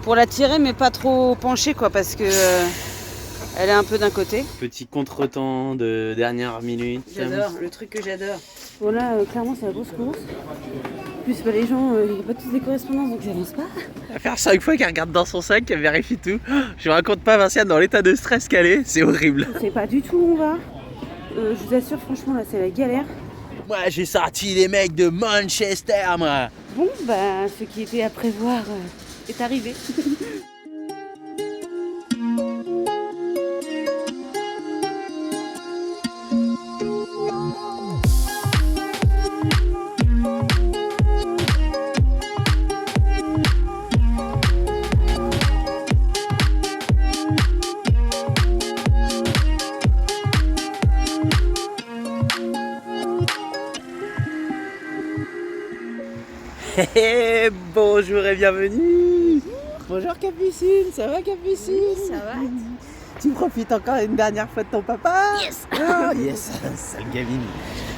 pour la tirer, mais pas trop pencher, quoi, parce que elle est un peu d'un côté. Petit contretemps de dernière minute. J'adore, le truc que j'adore. Bon là, clairement, c'est la grosse course. En plus, les gens, il n'y a pas tous des correspondances, donc ils n'avancent pas. À faire 5 fois qu'elle regarde dans son sac, qu'elle vérifie tout. Je raconte pas Vinciane dans l'état de stress qu'elle est, c'est horrible. On sait pas du tout où on va. Je vous assure, franchement, là, c'est la galère. Moi, j'ai sorti les mecs de Manchester, moi. Bon, bah, ce qui était à prévoir est arrivé. Bonjour et bienvenue. Bonjour Capucine, ça va Capucine? Oui, ça va. Tu profites encore une dernière fois de ton papa? Yes. Oh, yes, sale gamine.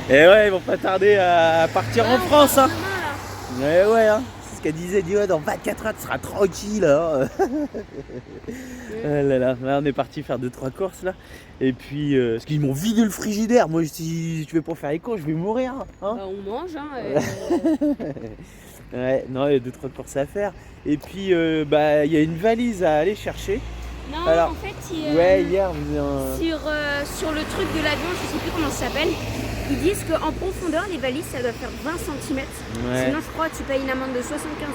Et ouais, ils vont pas tarder à partir en France, hein. Ouais, ouais, hein. C'est ce qu'elle disait, dit, ouais, dans 24 heures, tu seras tranquille, hein. Là, on est parti faire 2-3 courses, là. Et puis, parce qu'ils m'ont vidé le frigidaire. Moi, si tu veux pas faire les courses, je vais mourir, hein. Bah, on mange, hein. Ouais, non, il y a 2-3 courses à faire. Et puis, il y a une valise à aller chercher. Non, alors, en fait, ouais, hier, sur le truc de l'avion, je sais plus comment ça s'appelle, ils disent qu'en profondeur, les valises, ça doit faire 20 cm. Ouais. Sinon, je crois que tu payes une amende de 75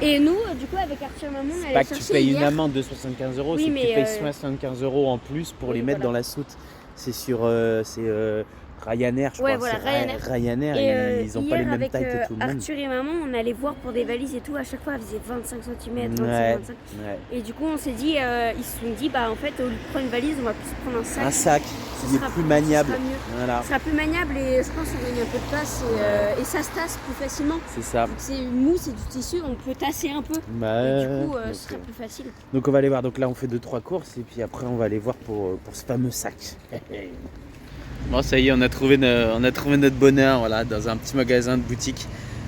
€. Et nous, du coup, avec Arthur et maman, on allait pas que chercher tu payes hier. une amende de 75 €, Oui, c'est que mais, tu payes 75 € en plus pour oui, les mettre voilà. dans la soute. C'est sur Ryanair, je Ouais, crois. voilà, c'est Ryanair, Et ils ont pas hier, les mêmes avec tailles que tout le monde. Arthur et maman, on allait voir pour des valises et tout. À chaque fois, elle faisait 25 cm, 25, Ouais, 25. ouais. Et du coup, on s'est dit, ils se sont dit, bah en fait, au lieu de prendre une valise, on va plus prendre un sac. Un sac, Ce il est sera- plus ce maniable. sera mieux. Voilà, Ça sera plus maniable et je pense qu'on gagne un peu de place et ça se tasse plus facilement. c'est ça. Donc c'est une mousse et du tissu, on peut tasser un peu. Bah, Et du coup, donc, ce sera plus facile. donc on va aller voir. Donc là, on fait 2-3 courses et puis après, on va aller voir pour ce fameux sac. Bon, ça y est, on a trouvé notre bonheur, voilà, dans un petit magasin de boutique.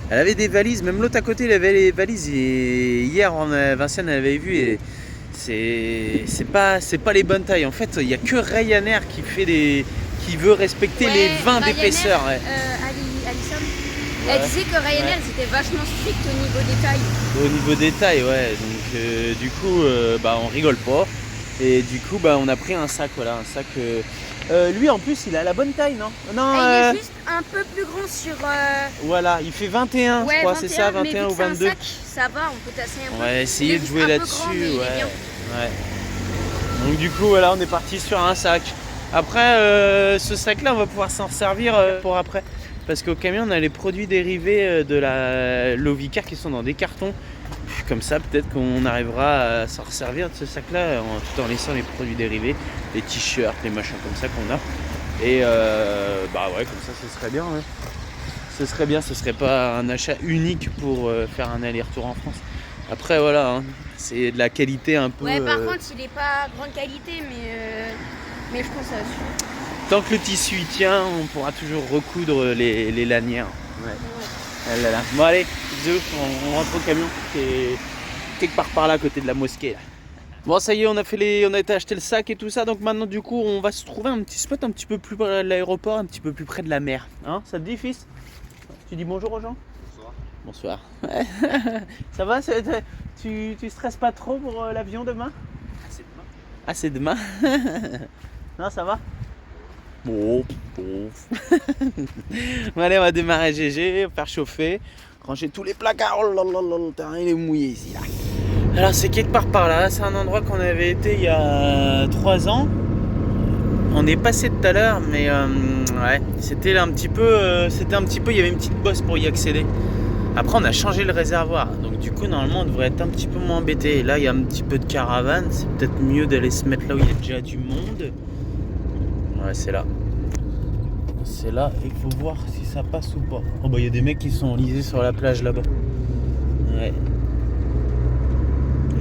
Elle avait des valises, même l'autre à côté, il avait les valises. Et hier, Vinciane avait vu et c'est pas les bonnes tailles. En fait, il n'y a que Ryanair qui veut respecter les 20 d'épaisseur. Ouais. Alison, Ouais. elle disait que Ryanair, ils étaient vachement stricts au niveau des tailles. Au niveau des tailles, ouais. Donc du coup, on rigole pas. Et du coup, on a pris un sac, voilà, un sac. Lui, en plus, il a la bonne taille, non? Non. Et il est juste un peu plus grand sur. Voilà, il fait 21, Ouais, je crois, c'est ça, 21 mais vu ou que c'est un 22. sac, ça va, on peut tasser un peu. On va essayer Il est de juste jouer un peu là-dessus, grand, mais il est bien. ouais. Donc du coup, voilà, on est parti sur un sac. Après, ce sac-là, on va pouvoir s'en servir pour après. Parce qu'au camion, on a les produits dérivés de la Lovicar qui sont dans des cartons. Comme ça, peut-être qu'on arrivera à s'en resservir de ce sac-là tout en laissant les produits dérivés, les t-shirts, les machins comme ça qu'on a. Et ouais, comme ça, ce serait bien. Ouais. Ce serait bien, ce serait pas un achat unique pour faire un aller-retour en France. Après, voilà, hein, c'est de la qualité un peu. Ouais, par contre, il est pas grande qualité, mais je pense que ça va suffire. Tant que le tissu y tient, on pourra toujours recoudre les lanières. Ouais. Ah là là. Bon, allez, bisous, on rentre au camion qui est quelque part par là, à côté de la mosquée. Là. Bon, ça y est, on a été acheter le sac et tout ça. Donc maintenant, du coup, on va se trouver un petit spot un petit peu plus près de l'aéroport, un petit peu plus près de la mer. Hein, ça te dit, fils? Tu dis bonjour aux gens? Bonsoir. Bonsoir. Ça va? Tu stresses pas trop pour l'avion demain? Ah, c'est demain. Ah, c'est demain? Non, ça va? Bon. Bon, allez, on va démarrer GG, faire chauffer, ranger tous les placards. Oh là là là, le terrain il est mouillé ici là. Alors c'est quelque part par là, c'est un endroit qu'on avait été il y a 3 ans. On est passé tout à l'heure, mais ouais, c'était un petit peu, il y avait une petite bosse pour y accéder. Après on a changé le réservoir, donc du coup normalement on devrait être un petit peu moins embêté. Et là il y a un petit peu de caravane, c'est peut-être mieux d'aller se mettre là où il y a déjà du monde. Ouais, c'est là. C'est là, il faut voir si ça passe ou pas. Oh bah il y a des mecs qui sont enlisés sur la plage là-bas. Ouais.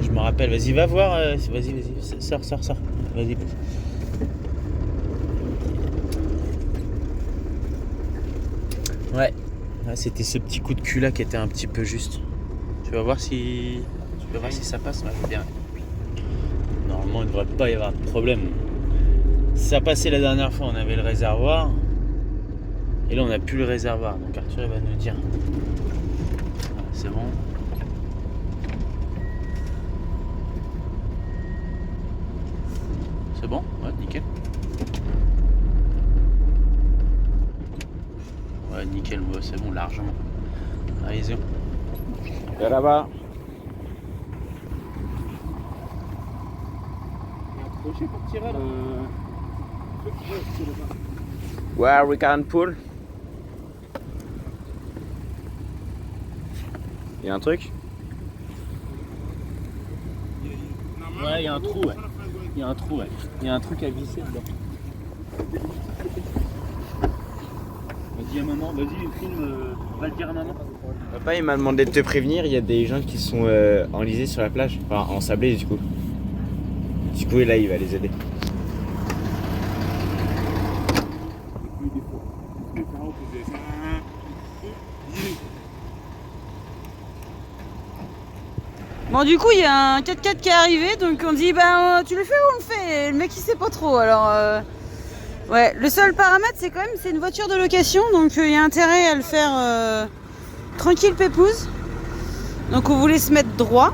Je me rappelle, vas-y va voir, vas-y, sors. Vas-y. Ouais, c'était ce petit coup de cul là qui était un petit peu juste. Tu vas voir si ça passe. Ouais, bien. Normalement, il ne devrait pas y avoir de problème. Ça passait la dernière fois, on avait le réservoir. Et là, on n'a plus le réservoir. Donc Arthur il va nous dire. Voilà, c'est bon. C'est bon? Ouais, nickel. Ouais, nickel, ouais, c'est bon, largement. Allez-y. Et là-bas. Accroché pour tirer là. Where we can pull. Il y a un truc? Ouais, il y a un trou, ouais. Il y a un trou, ouais. Il y a un truc à visser dedans. Vas-y à maman, vas-y, filme, va le dire à maman. Papa il m'a demandé de te prévenir, il y a des gens qui sont enlisés sur la plage, enfin ensablés du coup. Du coup là il va les aider. Bon, du coup, il y a un 4x4 qui est arrivé, donc on dit, bah, tu le fais ou on le fait? Et le mec, il sait pas trop, alors... Ouais, le seul paramètre, c'est quand même, c'est une voiture de location, donc il y a intérêt à le faire tranquille pépouze. Donc on voulait se mettre droit.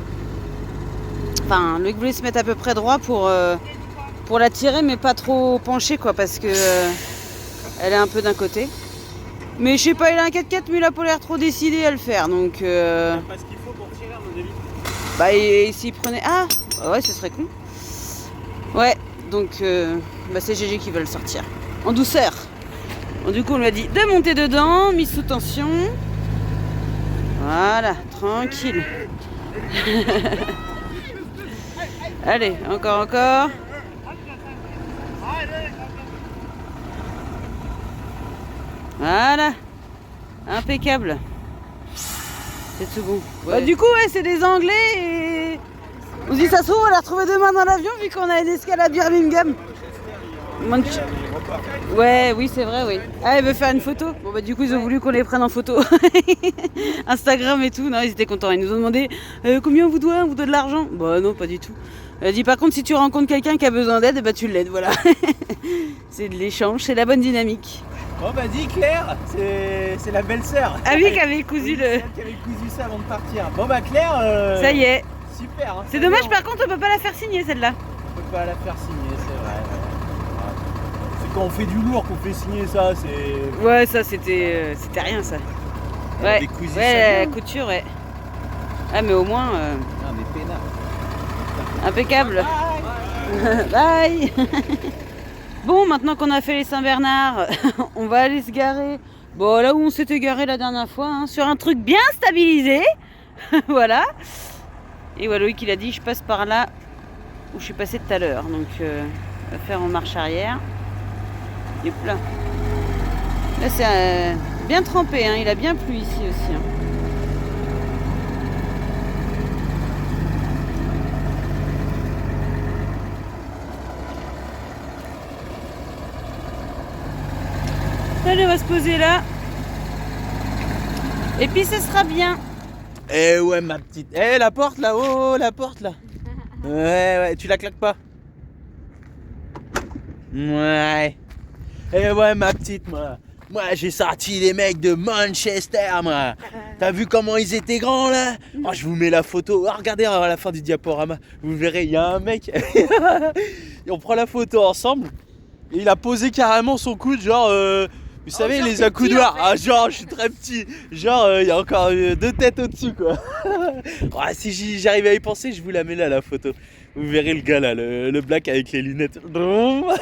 Enfin, le mec voulait se mettre à peu près droit pour la tirer, mais pas trop pencher, quoi, parce que elle est un peu d'un côté. Mais je sais pas, il a un 4x4, mais il a pas l'air trop décidé à le faire, donc... Pas ce qu'il faut pour tirer, à mon avis. Bah, et s'il prenait... Ah, ouais, ce serait con. Ouais, donc bah, c'est GG qui veut le sortir. En douceur. Bon, du coup, on lui a dit de monter dedans, mise sous tension. Voilà, tranquille. Allez, encore. Voilà. Impeccable. C'est tout bon. Ouais. Bah, du coup, ouais, c'est des Anglais et... On se dit, ça se trouve, on l'a retrouvé demain dans l'avion vu qu'on a une escale à Birmingham. Ouais, oui, c'est vrai, oui. Ah, il veut faire une photo. Bon, bah, du coup, ils ont voulu qu'on les prenne en photo. Instagram et tout. Non, ils étaient contents. Ils nous ont demandé combien on vous doit de l'argent. Bah, non, pas du tout. Elle a dit, par contre, si tu rencontres quelqu'un qui a besoin d'aide, bah, tu l'aides, voilà. C'est de l'échange, c'est la bonne dynamique. Bon, bah, dis Claire, c'est la belle-sœur. Ah oui, qui avait cousu le. Celle qui avait cousu ça avant de partir. Bon, bah, Claire. Ça y est. Super. Hein, c'est dommage, par contre, on peut pas la faire signer celle-là. On peut pas la faire signer, c'est vrai. C'est quand on fait du lourd qu'on fait signer ça, c'est. Ouais, ça c'était rien ça. Ouais, ouais, la couture, ouais. Ah, mais au moins. Ah, mais peinard. Impeccable. Bye. Bon, maintenant qu'on a fait les Saint-Bernard, on va aller se garer. Bon, là où on s'était garé la dernière fois, hein, sur un truc bien stabilisé. Voilà. Et voilà, Loïc, il a dit, je passe par là où je suis passé tout à l'heure. Donc, on va faire en marche arrière. Hop là. Là, c'est bien trempé, hein. Il a bien plu ici aussi. Hein. Allez, on va se poser là. Et puis, ce sera bien. Eh ouais, ma petite. Eh, la porte là, oh, la porte là. Ouais, tu la claques pas. Ouais. Eh ouais, ma petite, moi. Moi, j'ai sorti les mecs de Manchester, moi. T'as vu comment ils étaient grands, là? Oh, je vous mets la photo. Oh, regardez à la fin du diaporama. Vous verrez, il y a un mec. Et on prend la photo ensemble. Et il a posé carrément son coude, genre... vous savez, genre les accoudoirs. En fait. Ah, genre, je suis très petit. Genre, il y a encore 2 têtes au-dessus, quoi. Oh, si j'arrive à y penser, je vous la mets là, la photo. Vous verrez le gars là, le black avec les lunettes.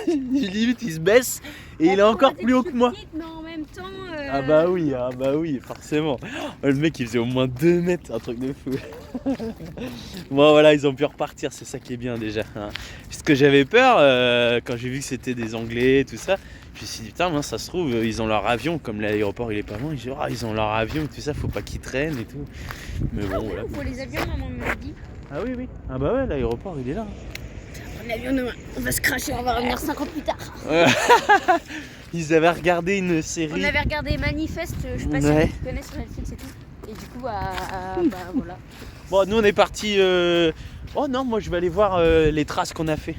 Limite, il se baisse et il est encore plus haut que moi. Mais en même temps, Ah bah oui, forcément. Oh, le mec, il faisait au moins 2 mètres, un truc de fou. Bon, voilà, ils ont pu repartir, c'est ça qui est bien déjà. Hein. Parce que j'avais peur quand j'ai vu que c'était des Anglais, tout ça. Je me suis dit, putain, ça se trouve, ils ont leur avion, comme l'aéroport il est pas loin. J'ai dit, oh, ils ont leur avion, tout ça, faut pas qu'ils traînent et tout. Mais bon, voilà. Pour les avions, maman m'a dit. Ah oui. Ah bah ouais, l'aéroport il est là. Un avion demain, on va se cracher, on va revenir 5 ans plus tard. Ils avaient regardé une série. On avait regardé Manifeste, je sais pas si tu connais sur Netflix et tout. Et du coup, bah voilà. Bon, nous on est parti. Oh non, moi je vais aller voir les traces qu'on a fait.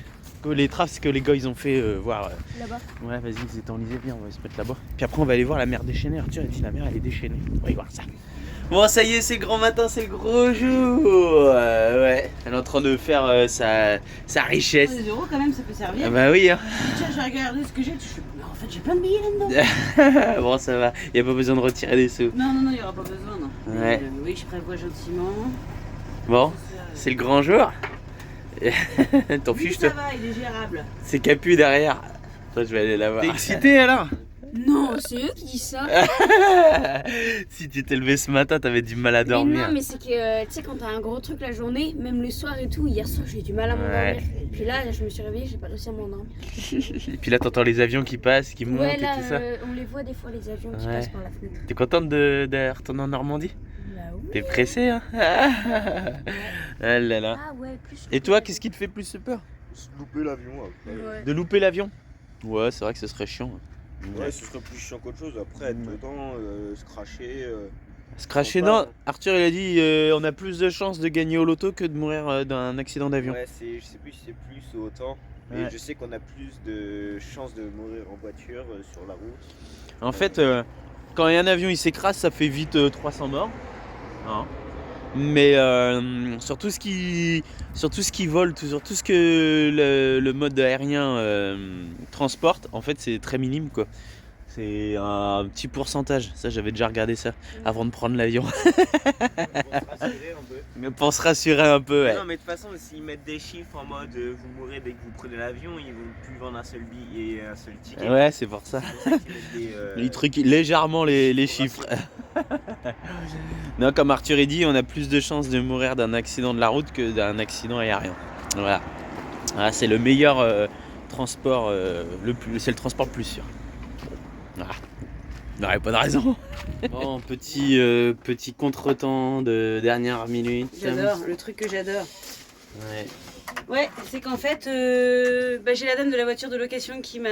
Les traces que les gars ils ont fait voir. Là-bas. Ouais, vas-y, vous êtes enlisés, viens, on va se mettre là-bas. Puis après, on va aller voir la mer déchaînée. Arthur a dit la mer elle est déchaînée. On va aller voir ça. Bon, ça y est, c'est le grand matin, c'est le gros jour. Ouais, elle est en train de faire sa richesse. 2 euros quand même, ça peut servir. Ah bah oui, hein. Tiens, j'ai regardé ce que j'ai. Mais en fait, j'ai plein de billets là-dedans. Bon, ça va, y a pas besoin de retirer des sous. Non, il n'y aura pas besoin. Non. Ouais. Oui, je prévois gentiment. Bon, c'est le grand jour. T'en Oui, fiches, ça toi. va, il est gérable. C'est Capu derrière. Toi, je vais aller la voir. T'es excité alors? Non, c'est eux qui disent ça. Si tu t'es levé ce matin, t'avais du mal à Mais dormir. non, mais c'est que tu sais, quand t'as un gros truc la journée, même le soir et tout, hier soir j'ai eu du mal à m'endormir. Ouais. Et puis là, je me suis réveillée, j'ai pas réussi à m'endormir. Et puis là, t'entends les avions qui passent, qui montent Ouais, et là, tout ça. on les voit des fois, les avions qui Ouais. passent par la fenêtre. T'es contente de retourner en Normandie? Bah oui. T'es pressé, hein? Ah là là. Ah ouais, plus. Et toi, qu'est-ce qui te fait plus peur? Louper l'avion après. Ouais. De louper l'avion? Ouais, c'est vrai que ce serait chiant. Ouais, ce serait plus chiant qu'autre chose. Après, être dedans, se cracher. Se cracher, Sympa, non. hein. Arthur, il a dit on a plus de chances de gagner au loto que de mourir d'un accident d'avion. Ouais, je sais plus si c'est plus ou autant. Mais Ouais. je sais qu'on a plus de chances de mourir en voiture sur la route. En fait, quand un avion il s'écrase, ça fait vite 300 morts. Hein. Mais sur tout ce qui vole, sur tout ce que le mode aérien transporte, en fait c'est très minime quoi. C'est un petit pourcentage. Ça, j'avais déjà regardé ça avant de prendre l'avion. Pour se rassurer un peu. Mais pour se rassurer un peu, ouais. Non, mais de toute façon, s'ils mettent des chiffres en mode vous mourrez dès que vous prenez l'avion, ils vont plus vendre un seul billet et un seul ticket. Ouais, c'est pour ça. C'est pour ça qu'ils mettent des, Les trucs, légèrement les chiffres. Non, comme Arthur a dit, on a plus de chances de mourir d'un accident de la route que d'un accident aérien. Voilà. Voilà, c'est le meilleur transport, c'est le transport le plus sûr. Voilà. Il n'y aurait pas de raison. Bon, petit contretemps de dernière minute. J'adore, le truc que j'adore. Ouais. Ouais, c'est qu'en fait, j'ai la dame de la voiture de location qui m'a.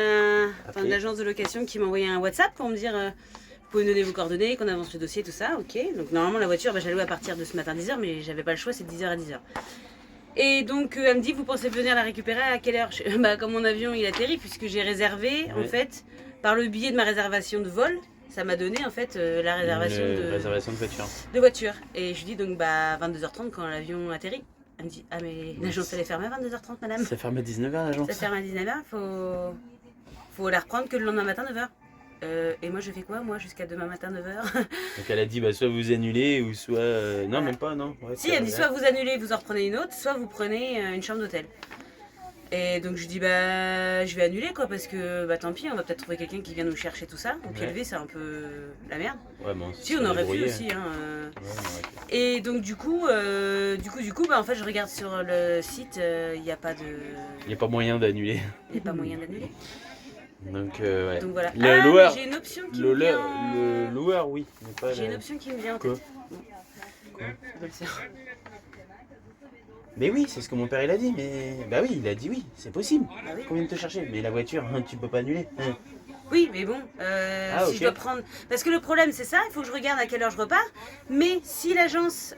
Enfin, de l'agence de location qui m'a envoyé un WhatsApp pour me dire vous pouvez me donner vos coordonnées, qu'on avance le dossier, tout ça, ok. Donc, normalement, la voiture, j'ai loué à partir de ce matin 10h, mais j'avais pas le choix, c'est de 10h à 10h. Et donc, elle me dit vous pensez venir la récupérer à quelle heure? Comme mon avion il atterrit, puisque j'ai réservé, en Ouais. fait, par le billet de ma réservation de vol, ça m'a donné en fait la réservation Réservation de voiture. de voiture. Et je lui dis donc 22h30 quand l'avion atterrit. Elle me dit ah mais l'agence elle est fermée à 22h30 madame. Ça ferme à 19h l'agence. Ça ferme à 19h, faut la reprendre que le lendemain matin 9h. Et moi je fais quoi moi jusqu'à demain matin 9h? Donc elle a dit soit vous annulez ou soit. Non, Ouais. même pas, non. Ouais, Si elle dit soit vous annulez, vous en reprenez une autre, soit vous prenez une chambre d'hôtel. Et donc je dis je vais annuler quoi parce que tant pis on va peut-être trouver quelqu'un qui vient nous chercher tout ça. Au pied Ouais. levé c'est un peu la merde. Ouais, bon, Si on aurait pu aussi hein. Et donc du coup en fait je regarde sur le site, il n'y a pas de. Il n'y a pas moyen d'annuler. Il n'y a pas moyen d'annuler. Donc, ouais. Donc voilà. Le mais loueur. j'ai une option qui Le me vient. loueur, oui. Mais pas J'ai une option qui me vient en Quoi tête. Quoi Je vais le faire. Mais oui, c'est ce que mon père il a dit. Mais bah oui, il a dit oui, c'est possible. Bah oui. Qu'on vienne te chercher. Mais la voiture, tu peux pas annuler. Oui, mais bon, si ok. je dois prendre. Parce que le problème, c'est ça, il faut que je regarde à quelle heure je repars. Mais si l'agence,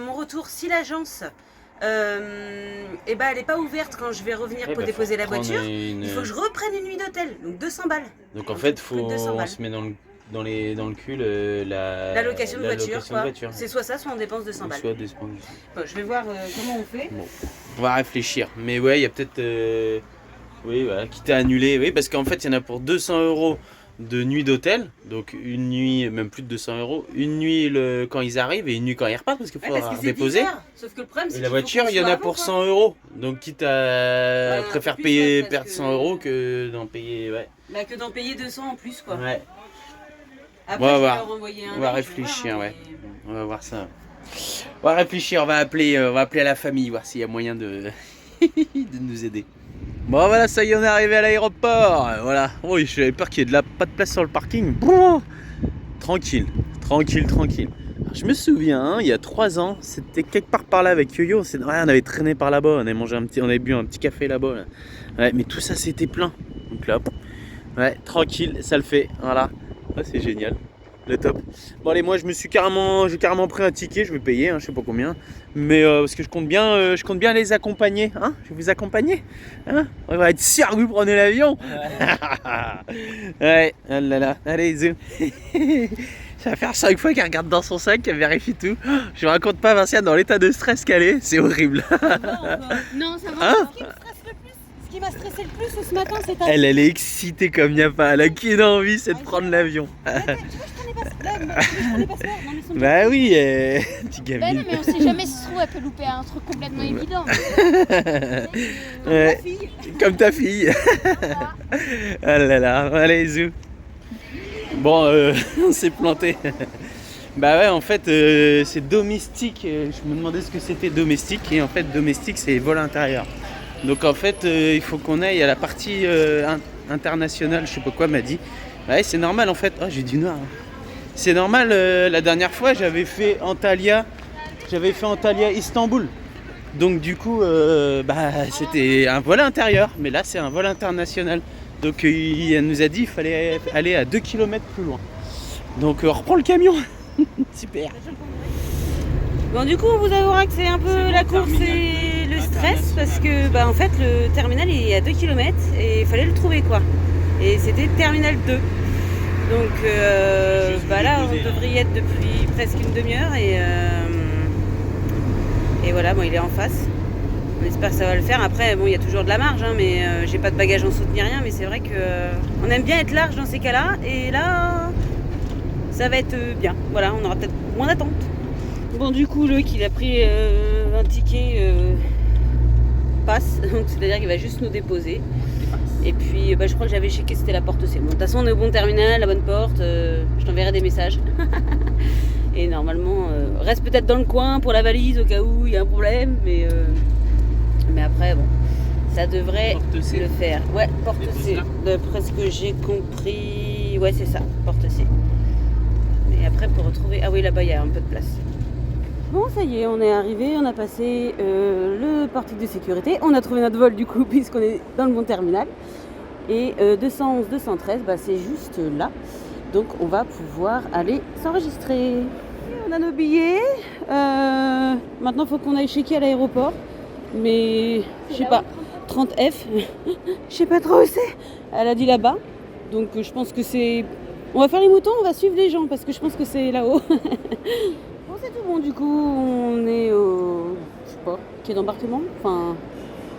mon retour, si l'agence, elle n'est pas ouverte quand je vais revenir Ouais, pour bah, déposer faut la prendre voiture, une- il faut que je reprenne une nuit d'hôtel, donc 200 balles. Donc en fait, Plus de 200 on balles. se met dans le cul La location de voiture, location quoi. de voiture. C'est soit ça, soit on dépense 200 balles. Soit des sponsors. Bon, je vais voir comment on fait. On va réfléchir. Mais ouais, il y a peut-être. Oui, voilà, quitte à annuler. Oui, parce qu'en fait, il y en a pour 200 € de nuit d'hôtel. Donc une nuit, même plus de 200 €. Une nuit quand ils arrivent et une nuit quand ils repartent parce qu'il Ouais, faut parce que c'est déposer. 10 heures. Sauf que le problème, c'est Et qu'il la faut voiture, qu'on il y en soit a avant, pour quoi. 100 €. Donc quitte à. Ouais, préfère plus, payer, ouais, parce perdre que- 100 € que d'en payer. Ouais. Bah, que d'en payer 200 en plus, quoi. Ouais. Après, On va je vais voir. leur envoyer un On va mail, je vais réfléchir, voir, ouais. mais- On va voir ça. On va réfléchir, on va appeler à la famille, voir s'il y a moyen de, de nous aider. Bon voilà, ça y est, on est arrivé à l'aéroport. Voilà. Oui, j'avais peur qu'il y ait pas de place sur le parking. Bon, tranquille. Alors, je me souviens, hein, il y a 3 ans, c'était quelque part par là avec Yo-Yo. On avait traîné par là-bas, on avait bu un petit café là-bas. Là. Ouais, mais tout ça c'était plein. Donc là, ouais, tranquille, ça le fait. Voilà. Ouais, c'est génial. Le top. Bon allez, moi j'ai carrément pris un ticket, je vais payer, hein, je sais pas combien. Mais parce que je compte bien les accompagner. Hein, je vais vous accompagner. Hein, on va être sûr que vous prenez l'avion. Ouais, ah là là, allez, zoom. Ça va faire 5 fois qu'elle regarde dans son sac, qu'elle vérifie tout. Je raconte pas Vinciane dans l'état de stress qu'elle est, c'est horrible. Non, ça va. Hein? Ce qui m'a stressé le plus ce matin, c'est Elle est excitée comme il n'y a pas. Elle a qu'une envie, c'est de prendre l'avion. Tu vois, je prenais pas ce non, mais Bah oui, petit Bah non, Gabi. mais on sait jamais si ça se trouve, elle peut louper un truc complètement évident. Ouais, comme ta fille. Ah là là, allez, zou. Bon, on s'est planté. Bah ouais, en fait, c'est domestique. Je me demandais ce que c'était domestique. Et en fait, domestique, c'est vol intérieur. Donc en fait, il faut qu'on aille à la partie internationale, je sais pas quoi m'a dit. Ouais, c'est normal en fait. Oh, j'ai du noir. C'est normal, la dernière fois, j'avais fait Antalya Istanbul. Donc du coup, c'était un vol intérieur, mais là c'est un vol international. Donc elle nous a dit qu'il fallait aller à 2 km plus loin. Donc on reprend le camion. Super. Bon, du coup, on vous avouera que c'est un peu la course et le stress parce que, en fait, le terminal il est à 2 km et il fallait le trouver quoi. Et c'était terminal 2. Donc là, on devrait y être depuis presque une demi-heure et voilà, bon, il est en face. On espère que ça va le faire. Après, bon, il y a toujours de la marge, hein, mais j'ai pas de bagages en soute ni rien, mais c'est vrai que on aime bien être large dans ces cas-là. Et là, ça va être bien. Voilà, on aura peut-être moins d'attente. Bon, du coup, Loïc, il a pris un ticket passe, donc c'est-à-dire qu'il va juste nous déposer. Et puis, je crois que j'avais checké, c'était la porte C. Bon, de toute façon, on est au bon terminal, la bonne porte. Je t'enverrai des messages. Et normalement, reste peut-être dans le coin pour la valise au cas où il y a un problème. Mais après, bon, ça devrait le faire. Ouais, porte C. D'après ce que j'ai compris, ouais, c'est ça, porte C. Mais après, pour retrouver... Ah oui, là-bas, il y a un peu de place. Bon, ça y est, on est arrivé, on a passé le portique de sécurité. On a trouvé notre vol du coup, puisqu'on est dans le bon terminal. Et 211, 213, c'est juste là. Donc on va pouvoir aller s'enregistrer. Et on a nos billets. Maintenant, il faut qu'on aille checker à l'aéroport. Mais, je sais pas, 30F. Je sais pas trop où c'est. Elle a dit là-bas. Donc je pense que c'est... On va faire les moutons, on va suivre les gens, parce que je pense que c'est là-haut. Bon, c'est tout bon, du coup, on est au, je sais pas, quai d'embarquement. Enfin,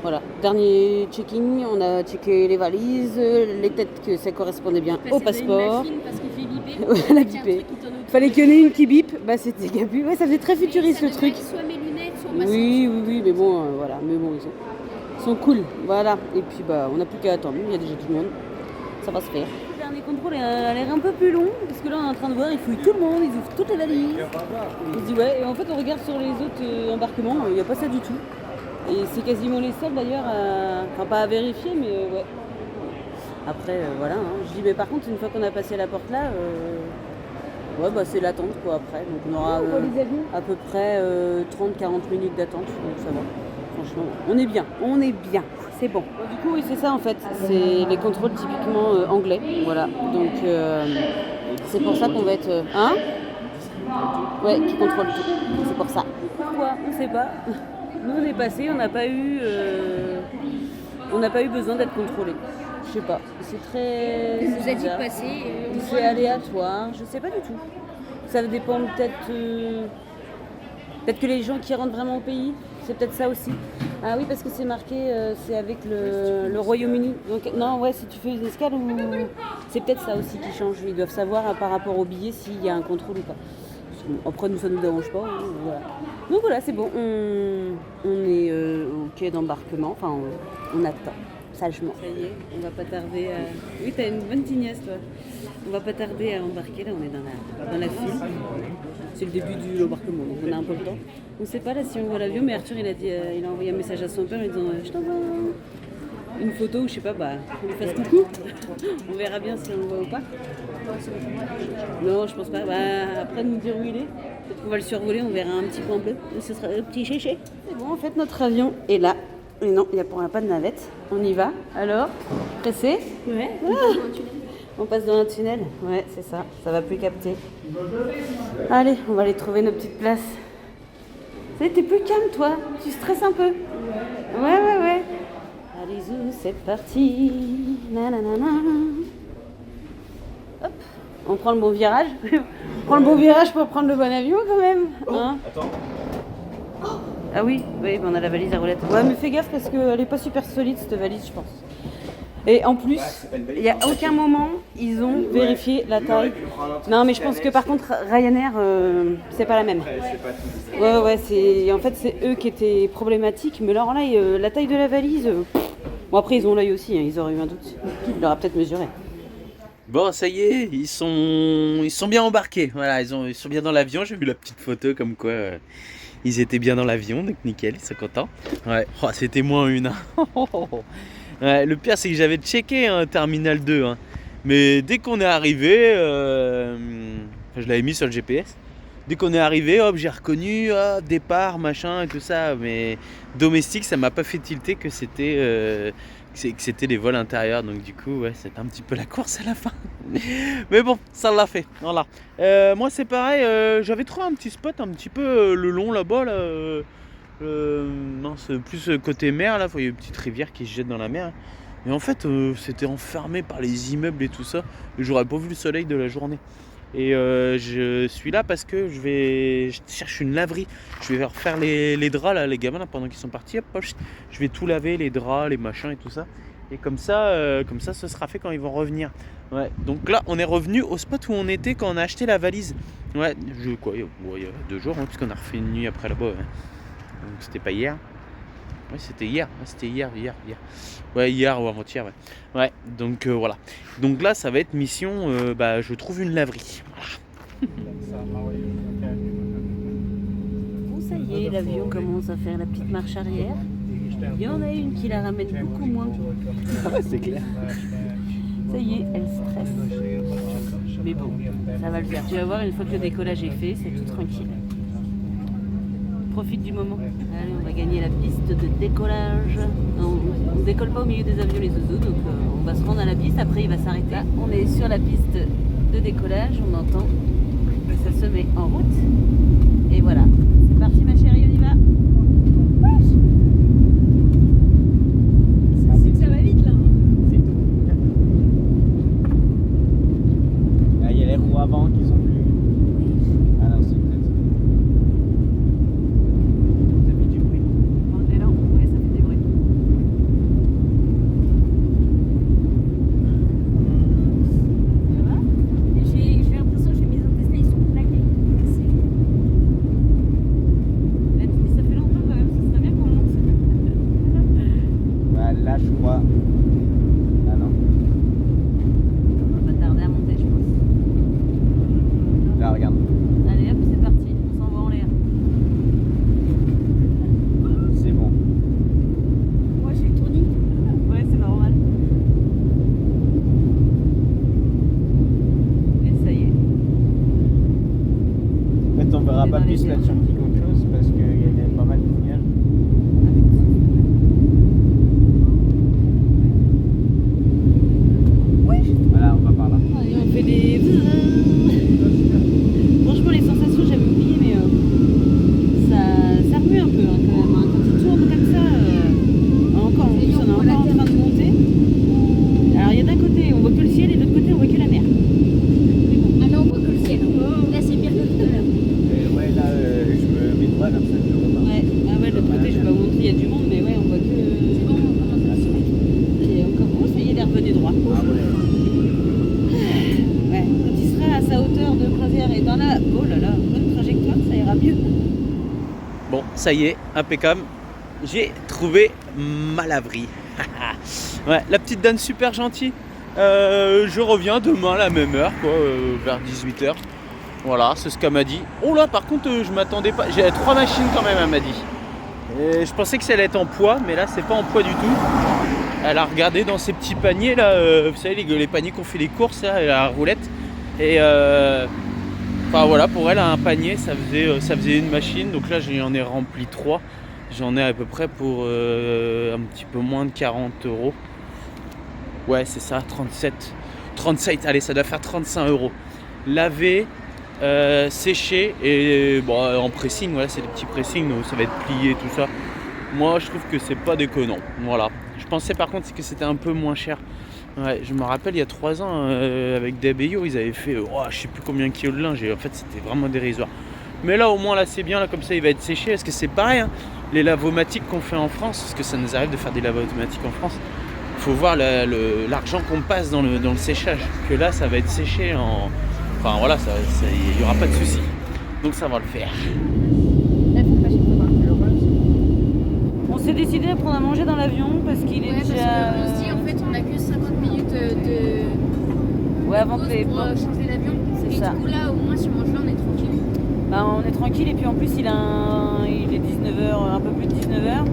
voilà, dernier checking, on a checké les valises, les têtes que ça correspondait bien au passeport. Parce qu'il fait biper. Ouais, elle a bipé. Fallait qu'il y en ait une qui bip, c'est Gabu. Ouais, ça faisait très futuriste le truc. Soit mes lunettes, soit ma Oui, mais bon, voilà, mais bon, ils sont cool, voilà. Et puis, on n'a plus qu'à attendre, il y a déjà tout le monde, ça va se faire. Le dernier contrôle a l'air un peu plus long, parce que là on est en train de voir, ils fouillent tout le monde, ils ouvrent toutes les valises. On se dit ouais, et en fait on regarde sur les autres embarquements, il n'y a pas ça du tout. Et c'est quasiment les seuls d'ailleurs, enfin pas à vérifier, mais ouais. Après voilà, hein. Je dis mais par contre une fois qu'on a passé la porte là, c'est l'attente quoi après. Donc on aura à peu près 30-40 minutes d'attente, donc ça va. Franchement, on est bien. C'est bon. Du coup, oui, c'est ça en fait. C'est les contrôles typiquement anglais. Voilà. Donc, c'est pour ça qu'on va être. Hein ? Ouais, qui contrôle tout. C'est pour ça. Pourquoi ? On sait pas. Nous, on est passé, on n'a pas eu besoin d'être contrôlé. Je sais pas. C'est très. Il nous a dit bizarre. de passer. C'est aléatoire. Je sais pas du tout. Ça dépend peut-être. Peut-être que les gens qui rentrent vraiment au pays, c'est peut-être ça aussi. Ah oui, parce que c'est marqué, c'est avec le Royaume-Uni. Donc non, ouais, si tu fais une escale, c'est peut-être ça aussi qui change. Ils doivent savoir par rapport au billet s'il y a un contrôle ou pas. Après, nous, ça ne nous dérange pas. Hein, voilà. Donc voilà, c'est bon. On est au quai d'embarquement. Enfin, on attend sagement. Ça y est, on va pas tarder à... Oui, t'as une bonne tignasse, toi. On va pas tarder à embarquer. Là, on est dans la file. C'est le début de l'embarquement, donc on a un peu le temps. On ne sait pas là si on voit l'avion, mais Arthur il a envoyé un message à son père en disant je t'envoie une photo ou je sais pas, on lui fasse coucou. On verra bien si on le voit ou pas. Non, je pense pas. Après de nous dire où il est, peut-être qu'on va le survoler, on verra un petit point bleu. Ce sera le petit chéché. C'est bon, en fait notre avion est là. Et non, il n'y a pas de navette. On y va. Alors, pressé ? Ouais. On passe dans un tunnel. Ouais, c'est ça. Ça va plus capter. Allez, on va aller trouver nos petites places. Ça y est, t'es plus calme, toi. Tu stresses un peu. Ouais. Allez, zou, c'est parti. Nanana. Hop. On prend le bon virage. On prend le bon virage pour prendre le bon avion, quand même. Hein? Attends. Ah oui, on a la valise à roulettes. Ouais, mais fais gaffe parce qu'elle est pas super solide, cette valise, je pense. Et en plus, il n'y a aucun moment, ils ont vérifié la taille. Non, mais je pense que par contre, Ryanair, c'est pas la même. Ouais, en fait, c'est eux qui étaient problématiques. Mais alors là, la taille de la valise, bon, après, ils ont l'œil aussi, hein, ils auraient eu un doute. Il leur a peut-être mesuré. Bon, ça y est, ils sont bien embarqués. Voilà, ils sont bien dans l'avion. J'ai vu la petite photo comme quoi ils étaient bien dans l'avion, donc nickel, ils sont contents. Ouais, oh, c'était moins une. Ouais, le pire, c'est que j'avais checké Terminal 2. Hein. Mais dès qu'on est arrivé, je l'avais mis sur le GPS. Dès qu'on est arrivé, hop, j'ai reconnu départ, machin et tout ça. Mais domestique, ça m'a pas fait tilter que c'était des vols intérieurs. Donc du coup, ouais, c'était un petit peu la course à la fin. Mais bon, ça l'a fait. Voilà. Moi, c'est pareil. J'avais trouvé un petit spot un petit peu le long là-bas. Là, non, c'est plus côté mer. Là, il y a une petite rivière qui se jette dans la mer. Et en fait, c'était enfermé par les immeubles et tout ça. Et j'aurais pas vu le soleil de la journée. Et je suis là parce que je cherche une laverie. Je vais refaire les draps là, les gamins là, pendant qu'ils sont partis. Hop, je vais tout laver, les draps, les machins et tout ça. Et comme ça, ce sera fait quand ils vont revenir. Ouais. Donc là, on est revenu au spot où on était quand on a acheté la valise. Ouais, il y a 2 jours, hein, puisqu'on a refait une nuit après là-bas. Ouais. Donc c'était pas hier. Ouais, c'était hier. Ouais, c'était hier. Ouais, hier ou avant-hier. Ouais, donc voilà. Donc là, ça va être mission. Je trouve une laverie. Voilà. Bon, ça y est, l'avion commence à faire la petite marche arrière. Il y en a une qui la ramène beaucoup moins. C'est clair. Ça y est, elle stresse. Mais bon, ça va le faire. Tu vas voir, une fois que le décollage est fait, c'est tout tranquille. Profite du moment. Allez, on va gagner la piste de décollage. Non, on ne décolle pas au milieu des avions les zouzous, donc on va se rendre à la piste. Après, il va s'arrêter. Là, on est sur la piste de décollage. On entend que ça se met en route. Et voilà. C'est parti, ma chérie, on y va. C'est que ça va vite là. C'est tout. Là, il y a les roues avant qui sont plus. Ah non, c'est peut-être. Ça fait du bruit. On est là, ouais, ça fait des bruits. Ça va? J'ai l'impression que mes intestins ils sont plaqués. Là, tu dis, ça fait longtemps quand même, ce serait bien qu'on monte. Bah, là, je crois. Ah non. On va pas tarder à monter, je pense. Là, regarde. Allez hop, c'est parti, on s'envoie en l'air. C'est bon. Moi j'ai le tournis. Ouais, c'est normal. Et ça y est. En fait, on verra C'est pas dans les plus airs. l'Atlantique qu'autre chose parce qu'il y a pas mal de nuages. Voilà, on va par là. Allez, on fait des... Franchement, les sensations, j'avais oublié, mais ça remue un peu hein, quand même. Hein. Quand il tourne comme ça, encore, en plus, on est encore en train de monter. Alors, il y a d'un côté, on voit que le ciel, et de l'autre côté, on voit que la mer. Ah non, on voit que le ciel. Là c'est pire que tout à l'heure. Ouais, là, je me mets droit comme ça, je le vois. Ouais, ah ouais, de l'autre côté, je vais pas vous montrer, il y a du monde, mais ouais, on voit que... C'est bon, on commence à se mettre. Et encore, oh, ça y est, il est revenu droit. Ah ouais. Ouais, quand il sera à sa hauteur de croisière et dans la... Oh là là, bonne trajectoire, ça ira mieux. Bon, ça y est, impeccable. J'ai trouvé ma laverie. Ouais, la petite dame super gentille. Je reviens demain à la même heure, quoi, vers 18h. Voilà, c'est ce qu'elle m'a dit. Oh là, par contre, je m'attendais pas. J'ai 3 machines quand même, elle m'a dit. Et je pensais que ça allait être en poids, mais là, c'est pas en poids du tout. Elle a regardé dans ces petits paniers là, vous savez, les paniers qu'on fait les courses là, à la roulette. Et enfin voilà, pour elle, un panier, ça faisait une machine. Donc là, j'en ai rempli 3. J'en ai à peu près pour un petit peu moins de 40 €. Ouais, c'est ça, 37. 37, allez, ça doit faire 35 €. Lavé, séché et bon, en pressing, voilà, c'est des petits pressings, donc ça va être plié, tout ça. Moi, je trouve que c'est pas déconnant. Voilà. Je pensais par contre que c'était un peu moins cher. Ouais, je me rappelle il y a 3 ans avec Deb et Yo, ils avaient fait je sais plus combien de kilos de linge et en fait c'était vraiment dérisoire. Mais là au moins là c'est bien, là comme ça il va être séché. Est-ce que c'est pareil hein, les lavomatiques qu'on fait en France, parce que ça nous arrive de faire des lavomatiques en France. Il faut voir l'argent qu'on passe dans le séchage. Que là ça va être séché en. Enfin voilà, il n'y aura pas de souci. Donc ça va le faire. On s'est décidé à prendre à manger dans l'avion parce qu'il est Ouais, déjà. parce qu'on se dit en fait on a que 50 minutes de Ouais, avant pause que les. pour changer d'avion. C'est Et ça. du coup là au moins si on mange là on est tranquille. Bah, on est tranquille et puis en plus il est 19h, un peu plus de 19h.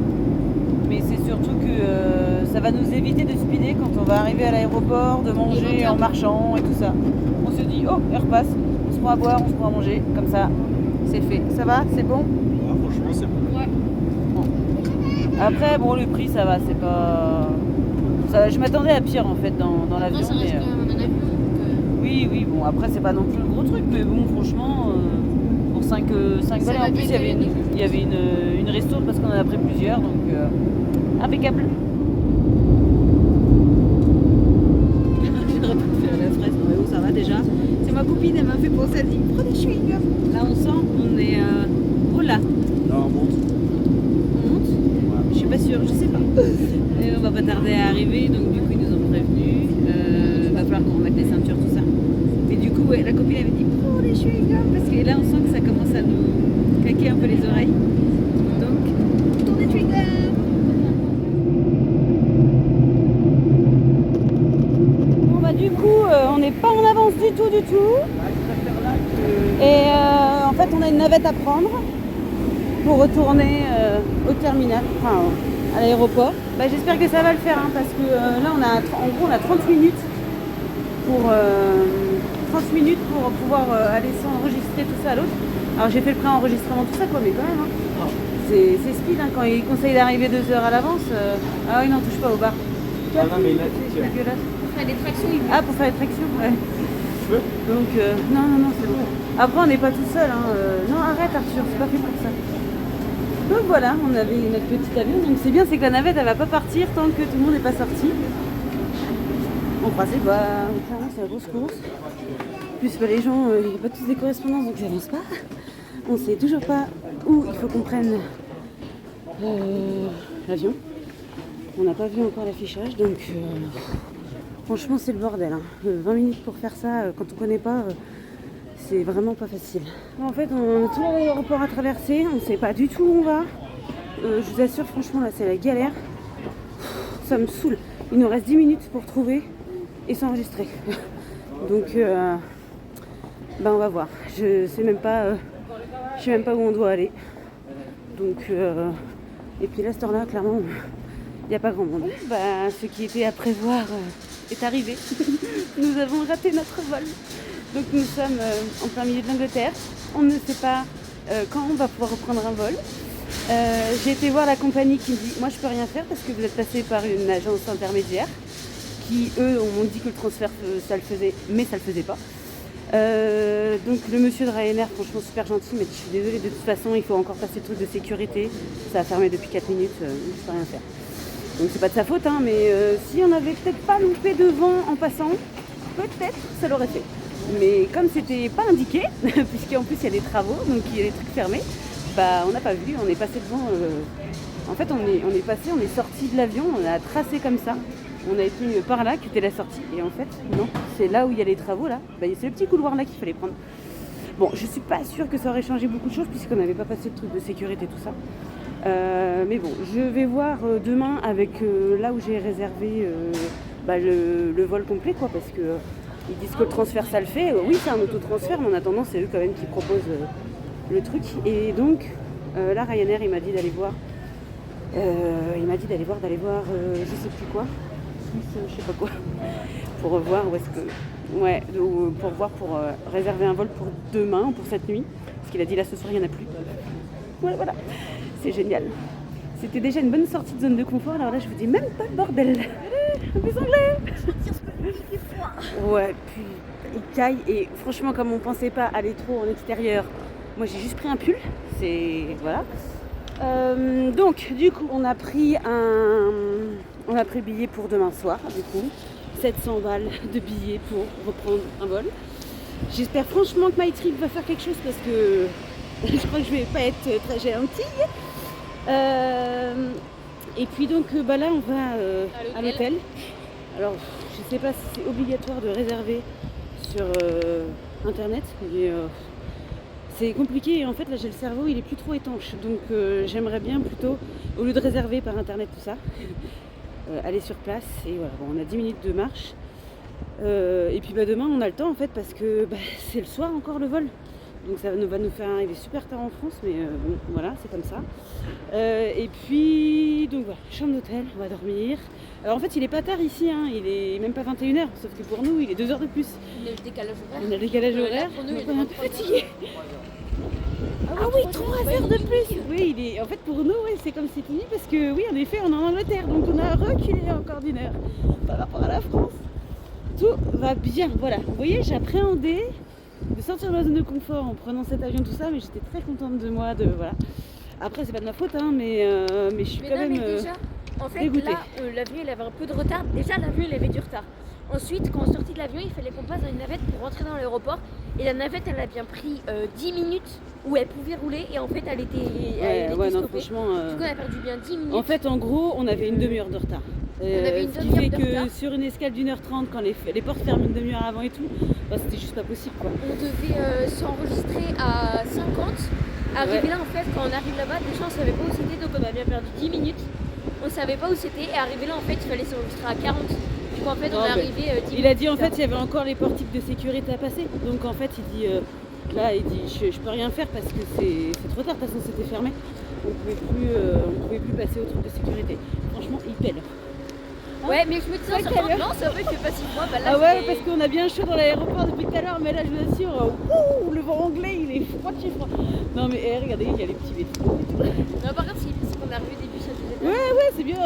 Mais c'est surtout que ça va nous éviter de speeder quand on va arriver à l'aéroport, de manger en marchant et tout ça. On se dit, oh, elle repasse, on se prend à boire, on se prend à manger, comme ça, c'est fait. Ça va, c'est bon? Franchement, c'est bon. Ouais. Après, bon, le prix, ça va, c'est pas... je m'attendais à pire en fait dans l'avion. Non, ça reste quand même un avion. Donc, Oui, bon, après, c'est pas non plus le gros truc, mais bon, franchement, pour 5 balles, va en plus, bien il y avait une resto parce qu'on en a pris plusieurs, donc impeccable. J'aurais pu faire la fraise, mais où ça va déjà. C'est ma copine, elle m'a fait penser, elle dit prends des chewing-gums. Là, on sent, on est. Oh là, Non, on monte. on monte. Je suis pas sûre, je sais pas. Et on va pas tarder à arriver, donc du coup ils nous ont prévenus. Va falloir qu'on remette les ceintures, tout ça. Et du coup, ouais, la copine avait dit prends des chewing-gums parce que là on sent que ça commence à nous claquer un peu les oreilles. Donc, tournez des chewing-gums. Bon bah du coup, on n'est pas en avance du tout. Et en fait, on a une navette à prendre pour retourner au terminal, enfin à l'aéroport. Bah, j'espère que ça va le faire hein, parce que là on a 30 minutes pour pouvoir aller s'enregistrer tout ça à l'autre. Alors j'ai fait le pré-enregistrement tout ça quoi, mais quand même hein, c'est speed hein, quand ils conseillent d'arriver 2 heures à l'avance. Ah oui non, touche pas au bar. Ah non, mais là, C'est dégueulasse. pour faire des tractions, il Ah, pour faire les tractions, ouais. Tu veux? Donc non, c'est bon. Après on n'est pas tout seul hein. Non arrête Arthur, c'est pas fait pour ça. Donc voilà, on avait notre petit avion, donc c'est bien, c'est que la navette elle va pas partir tant que tout le monde n'est pas sorti. On croise les doigts, clairement c'est la grosse course. En plus bah, les gens, il n'y a pas tous des correspondances donc ils avancent pas. On sait toujours pas où il faut qu'on prenne l'avion. On n'a pas vu encore l'affichage donc franchement c'est le bordel. Hein. 20 minutes pour faire ça quand on connaît pas. C'est vraiment pas facile. En fait, on a tout l'aéroport à traverser, on sait pas du tout où on va. Je vous assure, franchement, là, c'est la galère. Ça me saoule. Il nous reste 10 minutes pour trouver et s'enregistrer. Donc, on va voir. Je sais même pas où on doit aller. Donc, et puis là, cette heure-là, clairement, il n'y a pas grand monde. Ce qui était à prévoir est arrivé. Nous avons raté notre vol. Donc nous sommes en plein milieu de l'Angleterre. On ne sait pas quand on va pouvoir reprendre un vol. J'ai été voir la compagnie qui me dit moi je peux rien faire parce que vous êtes passé par une agence intermédiaire qui eux m'ont dit que le transfert ça le faisait mais ça le faisait pas. Donc le monsieur de Ryanair franchement super gentil m'a dit je suis désolée de toute façon il faut encore passer le truc de sécurité. Ça a fermé depuis 4 minutes, je peux rien faire. Donc c'est pas de sa faute hein, mais si on avait peut-être pas loupé devant en passant, peut-être ça l'aurait fait. Mais comme c'était pas indiqué, puisqu'en plus il y a des travaux, donc il y a des trucs fermés, on n'a pas vu, on est passé devant. En fait, on est sorti de l'avion, on a tracé comme ça. On a été par là, qui était la sortie. Et en fait, non, c'est là où il y a les travaux là. C'est le petit couloir là qu'il fallait prendre. Bon, je suis pas sûre que ça aurait changé beaucoup de choses puisqu'on n'avait pas passé le truc de sécurité tout ça. Mais bon, je vais voir demain avec là où j'ai réservé le vol complet quoi, parce que. Ils disent que le transfert ça le fait, oui c'est un autotransfert mais en attendant c'est eux quand même qui proposent le truc et donc là Ryanair il m'a dit d'aller voir je sais plus quoi, je sais pas quoi, pour voir où est-ce que, pour réserver un vol pour demain ou pour cette nuit, parce qu'il a dit là ce soir il n'y en a plus. Voilà, c'est génial. C'était déjà une bonne sortie de zone de confort, alors là je vous dis même pas de bordel. Un peu anglais. Ouais, puis il caille et franchement comme on pensait pas aller trop en extérieur, moi j'ai juste pris un pull, c'est voilà. Donc du coup on a pris billet pour demain soir du coup, 700 balles de billets pour reprendre un vol. J'espère franchement que MyTrip va faire quelque chose parce que je crois que je vais pas être très gentille. Et puis donc là on va à l'hôtel. Alors je sais pas si c'est obligatoire de réserver sur internet, mais c'est compliqué et en fait là j'ai le cerveau il est plus trop étanche, donc j'aimerais bien plutôt, au lieu de réserver par internet tout ça, aller sur place. Et voilà, bon, on a 10 minutes de marche et puis demain on a le temps en fait parce que c'est le soir encore le vol. Donc ça va nous faire arriver super tard en France, mais bon, voilà, c'est comme ça. Et puis, donc voilà, chambre d'hôtel, on va dormir. Alors en fait, il est pas tard ici, hein, il est même pas 21h, sauf que pour nous, il est 2 heures de plus. On a le décalage horaire. On a le décalage horaire, Pour nous, donc il on est un peu fatigué. Ah oui, 3 heures de plus. Oui, il est... en fait pour nous, ouais, c'est comme c'est fini parce que oui, en effet, on est en Angleterre, donc on a reculé encore d'une heure par rapport à la France. Tout va bien, voilà. Vous voyez, j'appréhendais de sortir de ma zone de confort en prenant cet avion, tout ça, mais j'étais très contente de moi, de voilà. Après, c'est pas de ma faute, hein, mais je suis quand même déjà, en fait, dégoûtée. là, l'avion il avait un peu de retard. Déjà, l'avion il avait du retard. Ensuite, quand on sortit de l'avion, il fallait qu'on passe dans une navette pour rentrer dans l'aéroport. Et la navette, elle a bien pris 10 minutes où elle pouvait rouler. Et en fait, elle était ouais, non, stoppée. franchement. Du coup, on a perdu bien 10 minutes. En fait, en gros, on avait une demi-heure de retard. avait une ce qui demi-heure fait de que retard. sur une escale d'1h30, quand les portes ferment une demi-heure avant et tout, c'était juste pas possible, quoi. On devait s'enregistrer à 50. Arrivé là, en fait, quand on arrive là-bas, déjà on savait pas où c'était, donc on a bien perdu 10 minutes. On savait pas où c'était, et arrivé là, en fait, il fallait s'enregistrer à 40. Donc en fait, on est arrivé 10 minutes. Il a dit en fait, il y avait encore les portiques de sécurité à passer. Donc en fait, il dit là, il dit je peux rien faire parce que c'est trop tard. De toute façon, c'était fermé. On pouvait plus passer au truc de sécurité. Franchement, il pèle. Ouais, mais je me disais en Ouais, sortant, non, c'est vrai qu'il fait pas 6 mois. Bah, là, Ah ouais, c'est- parce qu'on a bien chaud dans l'aéroport depuis tout à l'heure, mais là, je vous assure, le vent anglais, il est froid de chez froid. Non mais regardez, il y a les petits vétos. Non, par contre, c'est qu'on est arrivé au début, ça faisait Ouais, c'est bien.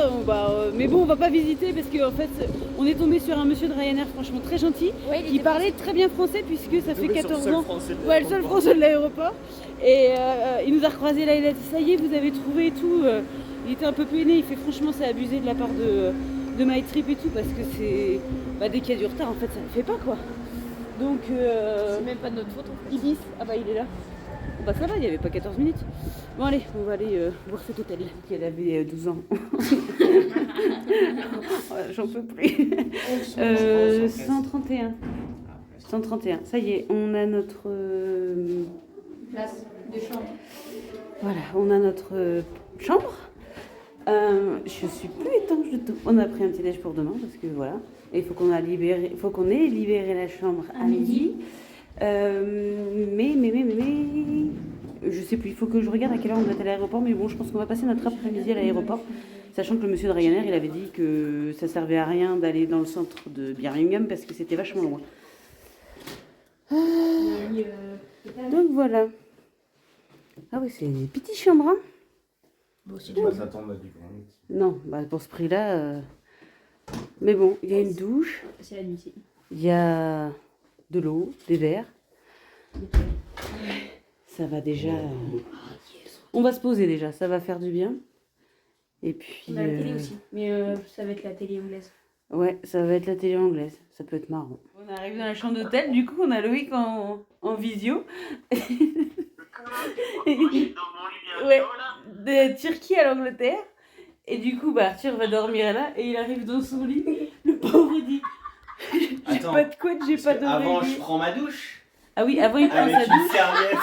Mais bon, on va pas visiter parce qu'en fait, on est tombé sur un monsieur de Ryanair, franchement très gentil, Ouais, il qui était parlait très bien français puisque ça fait 14 ans. Ouais, le seul français de l'aéroport. Et il nous a recroisés là, il a dit ça y est, vous avez trouvé et tout. Il était un peu peiné, il fait franchement, c'est abusé de la part de MyTrip et tout parce que c'est. Dès qu'il y a du retard, en fait, ça ne fait pas quoi. Donc. C'est même pas de notre faute en fait. Ibis, ah bah il est là. Bah ça va, il n'y avait pas 14 minutes. Bon allez, on va aller voir cet hôtel. Elle avait 12 ans. Ouais, j'en peux plus. 131. 131. Ça y est, on a notre... Place de chambre. Voilà, on a notre chambre. Je suis plus étanche du tout. On a pris un petit déj pour demain parce que voilà. Et il faut qu'on ait libéré la chambre à midi. Mais, je sais plus, il faut que je regarde à quelle heure on doit être à l'aéroport, mais bon, je pense qu'on va passer notre après-midi à l'aéroport, sachant que le monsieur de Ryanair, il avait dit que ça servait à rien d'aller dans le centre de Birmingham parce que c'était vachement loin. Donc voilà. Ah oui, c'est des petites chambres, hein. Bon, si tu vas s'attendre à du grand. Non, pour ce prix-là... Mais bon, il y a une douche, C'est la nuit ici. il y a de l'eau, des verres. Ça va déjà... On va se poser déjà, ça va faire du bien. Et puis... On a la télé aussi, mais ça va être la télé anglaise. Ouais, ça va être la télé anglaise, ça peut être marrant. On arrive dans la chambre d'hôtel, du coup on a Loïc en visio. Ouais, de Turquie à l'Angleterre. Et du coup, Arthur va dormir là et il arrive dans son lit. Le pauvre dit j'ai Attends, pas de couette, j'ai pas Avant, je d'oreiller. prends ma douche Ah oui, avant il prend avec sa une douche. serviette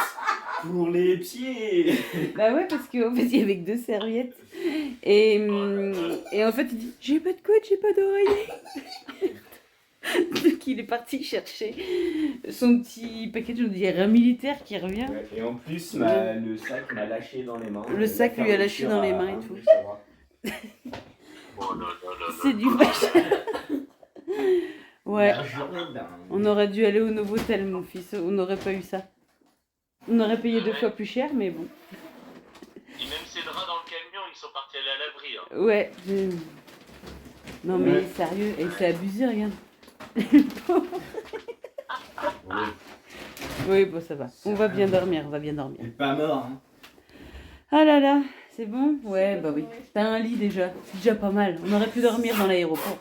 pour les pieds. Bah ouais, parce qu'en fait il y avait que 2 serviettes. Et en fait il dit j'ai pas de couette, j'ai pas d'oreiller. Donc il est parti chercher son petit paquet, je dirais un militaire qui revient. Ouais, et en plus, le sac m'a lâché dans les mains. Le sac lui a lâché dans les mains et tout. C'est du vache. Ouais. On aurait dû aller au Novotel, mon fils. On n'aurait pas eu ça. On aurait payé 2 fois plus cher, mais bon. Et même ces draps dans le camion, ils sont partis à l'abri. Hein. Ouais. Non mais Ouais. sérieux, et c'est abusé, regarde. Oui, bon, ça va. On va bien dormir, on va bien dormir. Il est pas mort, hein. Ah là là, c'est bon? Ouais, bah oui. T'as un lit déjà. C'est déjà pas mal. On aurait pu dormir dans l'aéroport.